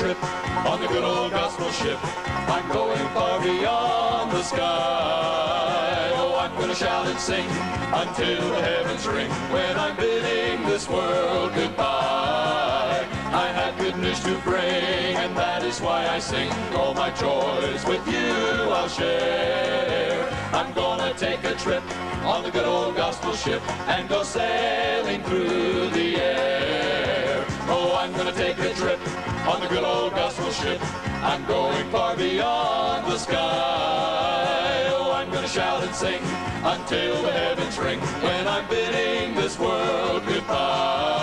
trip on the good old gospel ship. I'm going far beyond the sky. Oh, I'm gonna shout and sing until the heavens ring when I'm bidding this world goodbye. I have good news to bring, and that is why I sing. All my joys with you I'll share. I'm gonna take a trip on the good old gospel ship and go sailing through the air. Oh, I'm gonna take a trip on the good old gospel ship. I'm going far beyond the sky. Oh, I'm gonna shout and sing until the heavens ring when I'm bidding this world goodbye.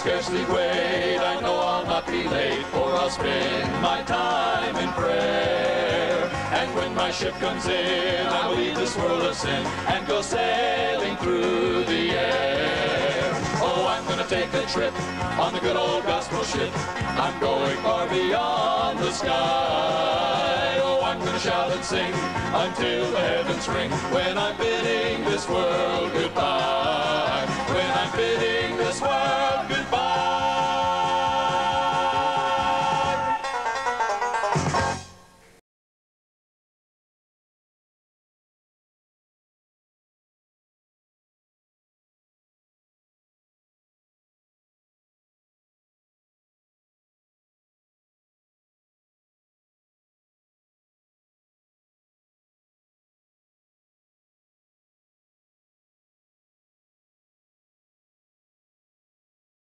Scarcely wait, I know I'll not be late, for I'll spend my time in prayer. And when my ship comes in, I will leave this world of sin and go sailing through the air. Oh, I'm gonna take a trip on the good old gospel ship. I'm going far beyond the sky. Oh, I'm gonna shout and sing until the heavens ring when I'm bidding this world goodbye.